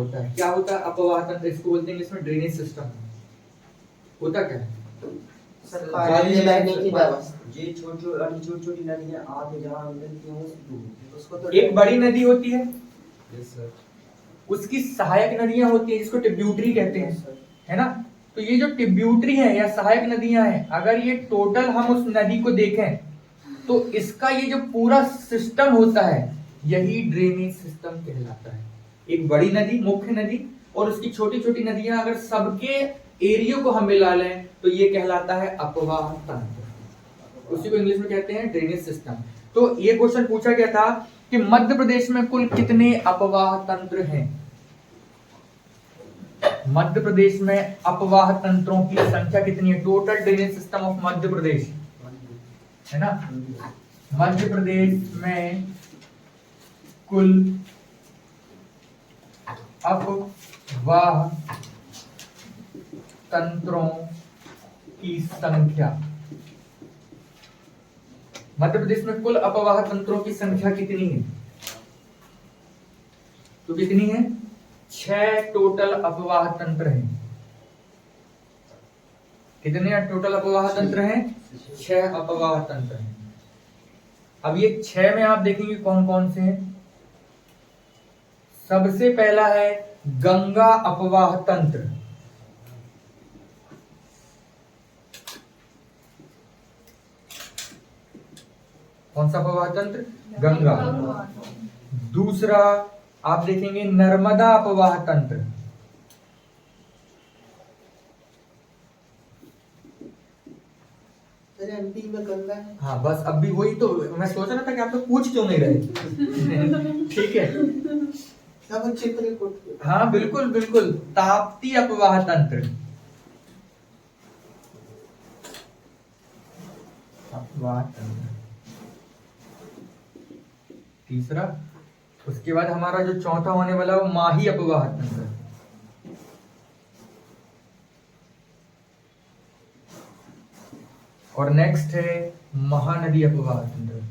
होता है। क्या होता है अपवाह तंत्र? इसको बोलते हैं इसमें ड्रेनेज सिस्टम होता क्या है? ये छोटी छोटी नदियां आके जहाँ मिलती हैं उसको तो एक बड़ी नदी होती है, यस सर, उसकी सहायक नदियां होती है जिसको ट्रिब्यूटरी कहते हैं, है ना। तो ये जो ट्रिब्यूटरी है या सहायक नदियां हैं, अगर ये टोटल हम उस नदी को देखें तो इसका ये जो पूरा सिस्टम होता है यही ड्रेनेज सिस्टम कहलाता है। एक बड़ी नदी, मुख्य नदी, और उसकी छोटी छोटी नदियां अगर सबके एरिया को हम मिला लें तो ये कहलाता है अपवाह तंत्र। उसी को इंग्लिश में कहते हैं ड्रेनेज सिस्टम। तो ये क्वेश्चन पूछा गया था कि मध्य प्रदेश में कुल कितने अपवाह तंत्र हैं? मध्य प्रदेश में अपवाह तंत्रों की संख्या कितनी है? Total drainage system of Madhya Pradesh, है ना। मध्य प्रदेश में कुल अपवाह तंत्रों की संख्या, मध्य प्रदेश में कुल अपवाह तंत्रों की संख्या कितनी है? तो कितनी है? 6 टोटल अपवाह तंत्र हैं। कितने टोटल अपवाह तंत्र हैं? 6 अपवाह तंत्र हैं। अब ये 6 में आप देखेंगे कौन कौन से हैं। सबसे पहला है गंगा अपवाह तंत्र। कौन सा अपवाह तंत्र? गंगा। दूसरा आप देखेंगे नर्मदा अपवाह तंत्र। एमपी में गंगा है। हाँ बस अब भी वही तो मैं सोच रहा था कि आप लोग पूछ क्यों नहीं रहे। ठीक है, हाँ बिल्कुल बिल्कुल। ताप्ती अपवाह तंत्र, अपवाह तंत्र। तीसरा, उसके बाद हमारा जो चौथा होने वाला वो माही अपवाह तंत्र। और नेक्स्ट है महानदी अपवाह तंत्र।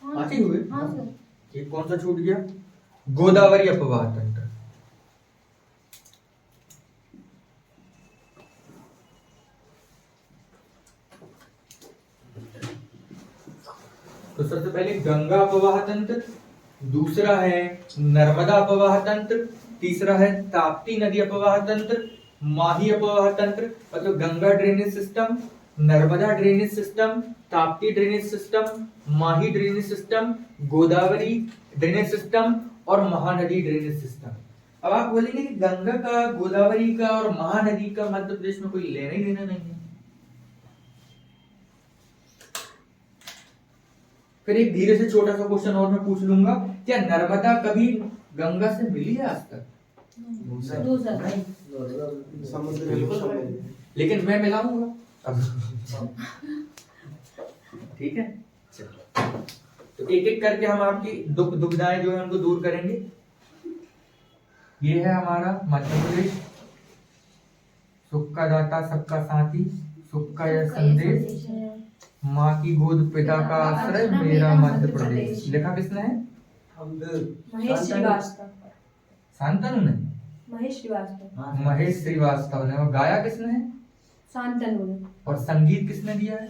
आते हुए ये कौन सा छूट गया? गोदावरी अपवाह तंत्र। तो सबसे पहले गंगा अपवाह तंत्र, दूसरा है नर्मदा अपवाह तंत्र, तीसरा है ताप्ती नदी अपवाह तंत्र, माही अपवाह तंत्र मतलब Ganga drainage system, Narmada drainage system, Tapti drainage system, Mahi drainage system, Godavari drainage system और महानदी ड्रेनेज सिस्टम। अब आप बोलेंगे कि गंगा का, गोदावरी का और महानदी का मध्य प्रदेश में कोई लेना ही देना नहीं है। फिर एक धीरे से छोटा सा क्वेश्चन और मैं पूछ लूंगा, क्या नर्मदा कभी गंगा से मिली है आज तक? लेकिन मैं मिलाऊंगा अब। ठीक है, तो एक एक करके हम आपकी दुविधाएं जो है उनको दूर करेंगे। ये है हमारा मध्य प्रदेश, सुख का दाता सबका साथी, सुख का यह संदेश, माँ की गोद पिता का आश्रय, मेरा मध्य प्रदेश। लिखा किसने है? महेश श्रीवास्तव। शांतनु ने? महेश श्रीवास्तव ने। और गाया किसने है? शांतनु ने। और संगीत किसने दिया है?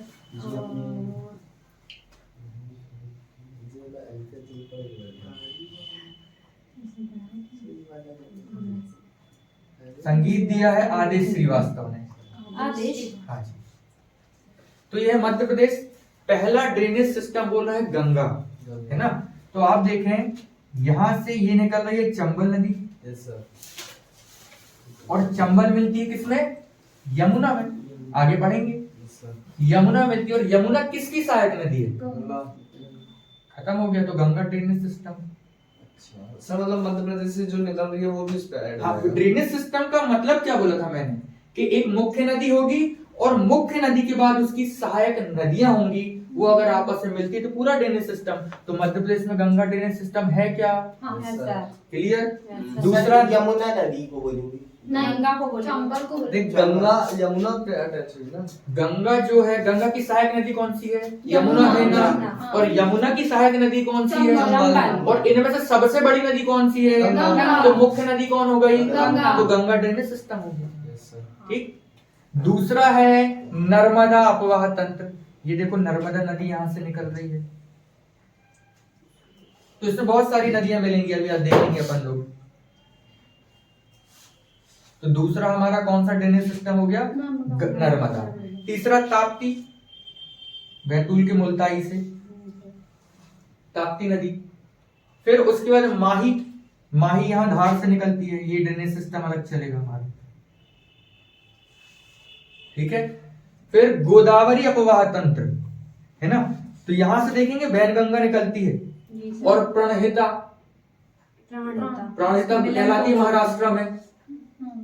संगीत दिया है आदेश श्रीवास्तव ने। आदेश। हाँ जी। तो यह मध्य प्रदेश पहला ड्रेनेज सिस्टम बोल रहा है गंगा, है ना। तो आप देखें यहां से ये निकल रही है चंबल नदी। Yes sir. और चंबल मिलती है किसमें? यमुना में। आगे बढ़ेंगे, यमुना मिलती है। और यमुना किसकी सहायक नदी है? खत्म हो गया, तो गंगा ड्रेनेज सिस्टम। सर मतलब मध्य प्रदेश से जो निकल रही है वो भी इस पे ऐड हाँ, ड्रेनेज सिस्टम का मतलब क्या बोला था मैंने कि एक मुख्य नदी होगी और मुख्य नदी के बाद उसकी सहायक नदियां होंगी, वो अगर आपस में मिलती है तो पूरा ड्रेनेज सिस्टम। तो मध्य प्रदेश में गंगा ड्रेनेज सिस्टम है क्या? हाँ है सर। क्लियर। दूसरा यमुना नदी को बोलेंगे, गंगा को बोले, चंबल को बोले। देख गंगा यमुना पे अटैच है ना। गंगा जो है, गंगा की सहायक नदी कौन सी है? यमुना है ना। यमुना। और यमुना की सहायक नदी कौन सी है? चंबल। और इनमें से सबसे बड़ी नदी कौन सी है? गंगा। तो मुख्य नदी कौन हो गई? गंगा। तो गंगा ड्रेनेज सिस्टम हो गया। ठीक। दूसरा है नर्मदा अपवाह तंत्र। ये देखो नर्मदा नदी यहां से निकल रही है, तो इसमें बहुत सारी नदियां मिलेंगी, अभी आप देखेंगे अपन लोग। तो दूसरा हमारा कौन सा ड्रेनेज सिस्टम हो गया? नर्मदा। तीसरा ताप्ती, बैतूल के मुल्ताई से ताप्ती नदी। फिर उसके बाद माही, माही यहां धार से निकलती है, ये ड्रेनेज सिस्टम अलग चलेगा हमारा। ठीक है। फिर गोदावरी अपवाह तंत्र है ना, तो यहां से देखेंगे वैनगंगा निकलती है, जी सर। और प्रणहिता, प्राणहिता। प्राणहिता कहलाती है महाराष्ट्र में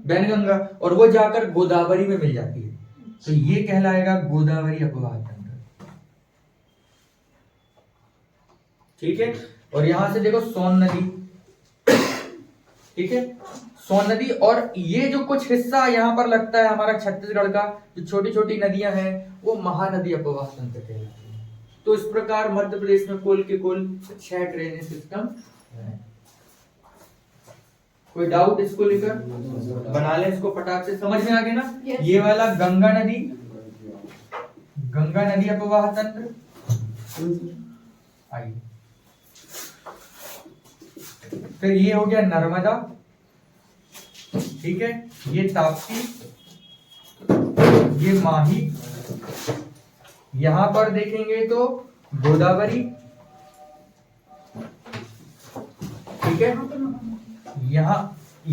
वैनगंगा, और वो जाकर गोदावरी में मिल जाती है, तो ये कहलाएगा गोदावरी अपवाह तंत्र। ठीक है। और यहां से देखो सोन नदी, ठीक है, सोन नदी। और ये जो कुछ हिस्सा यहाँ पर लगता है हमारा छत्तीसगढ़ का, जो छोटी छोटी नदियां हैं, वो महानदी अपवाह तंत्र कहलाती है। तो इस प्रकार मध्य प्रदेश में कुल के कुल 6 ड्रेनेज सिस्टम है। कोई डाउट इसको लेकर? बना लें इसको फटाक से, समझ में आ गया ना। ये वाला गंगा नदी, गंगा नदी अपवाह तंत्र। आइए, फिर ये हो गया नर्मदा, ठीक है, ये ताप्ती, ये माही, यहां पर देखेंगे तो गोदावरी, ठीक है, यहां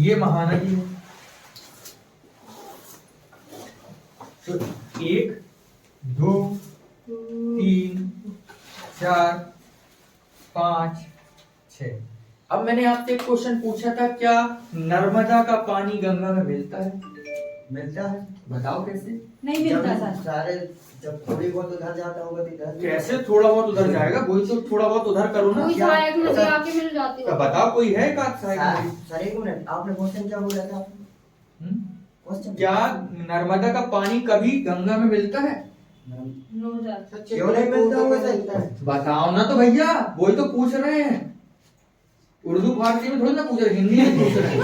ये महानदी है। तो 1 2 3 4 5 6। अब मैंने आपसे एक क्वेश्चन पूछा था, क्या नर्मदा का पानी गंगा में मिलता है? मिलता है। बताओ कैसे? नहीं मिलता जब सर। सारे जब थोड़ी बहुत उधर जाता होगा तो इधर भी- कैसे थोड़ा बहुत उधर जाएगा? वही तो थोड़ा बहुत उधर करो ना। कोई क्या? सहायक नदी आके मिल जाती तो है। बताओ कोई है का सहायक नदी? सर एक मिनट, आपने क्वेश्चन क्या बोला था आपने? हम्म? क्वेश्चन क्या नर्मदा का पानी कभी गंगा में मिलता है? No sir. क्यों नहीं मिलता होगा सर? बताओ ना तो भैया, वही तो पूछ रहे हैं। उर्दू फारसी में थोड़ी ना पूछ रहे, हिंदी में पूछ रहे हैं।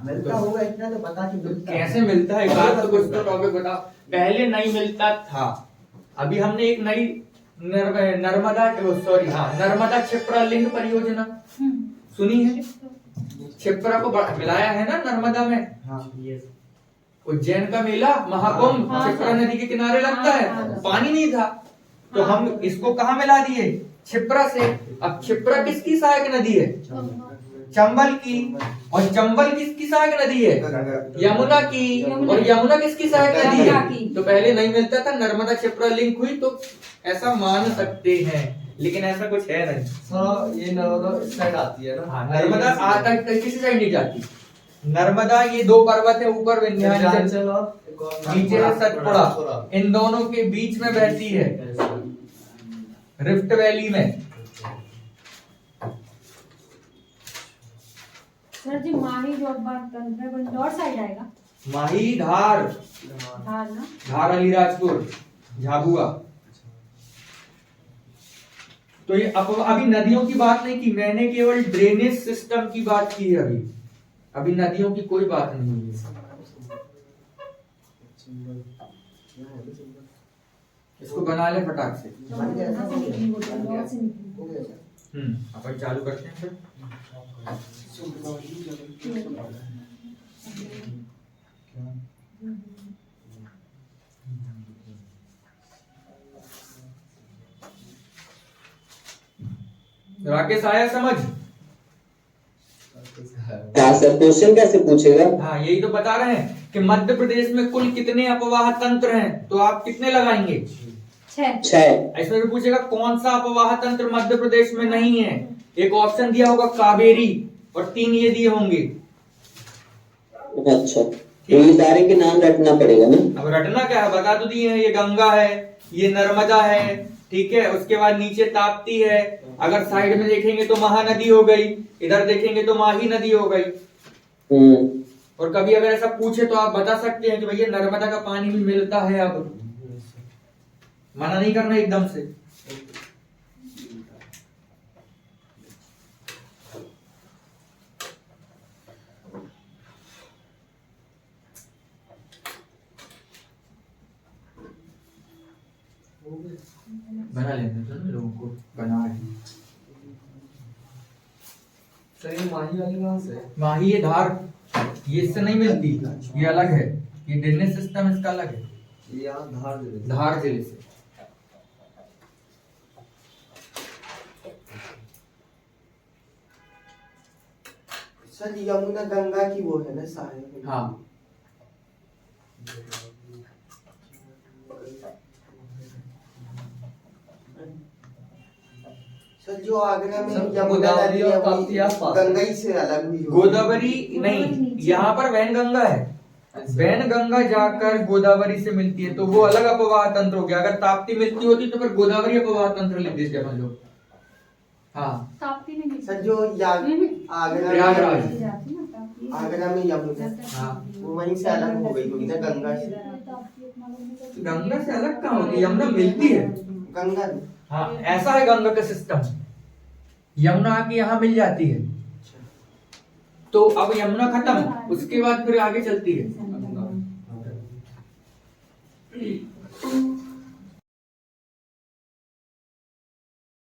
मिलता होगा इतना तो पता कि मिलता है। कैसे मिलता है? एक बात तो कुछ तो टॉपिक बताओ। पहले नहीं मिलता था, अभी हमने एक नई नर्मदा, सॉरी हाँ, नर्मदा क्षिप्रा लिंक परियोजना सुनी है? क्षिप्रा को मिलाया है ना नर्मदा में। हाँ उज्जैन का मेला महाकुंभ हाँ, क्षिप्रा नदी के किनारे लगता है, हाँ, पानी नहीं था, तो हम इसको कहाँ मिला दिए? क्षिप्रा से। अब क्षिप्रा किसकी सहायक नदी है? चंबल की। और चंबल किसकी सहायक नदी है? यमुना की। और यमुना किसकी सहायक नदी गंगा है? की। तो पहले नहीं मिलता था, नर्मदा क्षिप्रा लिंक हुई, तो ऐसा मान सकते हैं, लेकिन ऐसा कुछ है नहीं। सर ये नर्मदा इस साइड आती है ना। हाँ, नर्मदा आता किसी साइड नहीं जाती। नर्मदा ये 2 पर्वत है, ऊपर विंध्याचल, नीचे है सतपुड़ा, इन दोनों के बीच में बहती है, रिफ्ट वैली में। सर जी माही जो अब बात कर रहे हैं वो इंदौर साइड आएगा। माही, धार, धार ना। धार अलीराजपुर, झाबुआ। तो ये अभी नदियों की बात नहीं की मैंने, केवल ड्रेनेज सिस्टम की बात की है। अभी नदियों की कोई बात नहीं है। इसको बना ले फटाक से। वहाँ से निकली वो, इंदौर से निकली। हो गया सर। अपन चालू करते हैं फिर। राकेश आया समझ? हाँ सर, क्वेश्चन कैसे पूछेगा? हाँ, यही तो बता रहे हैं कि मध्य प्रदेश में कुल कितने अपवाह तंत्र हैं, तो आप कितने लगाएंगे? 6। इसमें भी पूछेगा कौन सा अपवाह तंत्र मध्य प्रदेश में नहीं है। एक ऑप्शन दिया होगा कावेरी, और 3 ये दिए होंगे। अच्छा, तो ये सारे के नाम रटना पड़ेगा ना? अब रटना क्या है, बता तो दिए हैं। ये गंगा है, ये नर्मदा है, ठीक है। उसके बाद नीचे ताप्ती है, अगर साइड में देखेंगे तो महानदी हो गई, इधर देखेंगे तो माही नदी हो गई। और कभी अगर ऐसा पूछे तो आप बता सकते हैं कि भैया नर्मदा का पानी भी मिलता है। अब मना नहीं करना एकदम से। बना लेते हैं ना, लोगों को बना रहे हैं। सर ये माही वाली कहाँ से है? माही ये धार, ये इससे नहीं मिलती, ये अलग है, ये ड्रेनेज सिस्टम इसका अलग है, ये यहाँ धार जिले से। धार जिले से। सर यमुना गंगा की वो है ना सहायक? हाँ। सर जो आगरा में सर, यमुना गोदावरी नदी और है ताप्ती वो आसपास। गंगा ही से अलग हुई होगी। गोदावरी नहीं, यहाँ पर वैनगंगा है। वैनगंगा जाकर गोदावरी से मिलती है, तो वो अलग अपवाह तंत्र हो गया। अगर ताप्ती मिलती होती तो फिर गोदावरी अपवाह तंत्र लिख देते अपन लोग। हाँ, ताप्ती में सर जो आगरा प्रयागराज। में आगरा में यमुना, हाँ। वो वहीं से अलग हो गई होगी ना गंगा से। गंगा से अलग कहाँ होती है, यमुना मिलती है। गंगा हाँ, ऐसा है गंगा का सिस्टम। यमुना आके यहाँ मिल जाती है, तो अब यमुना खत्म, उसके बाद फिर आगे चलती है।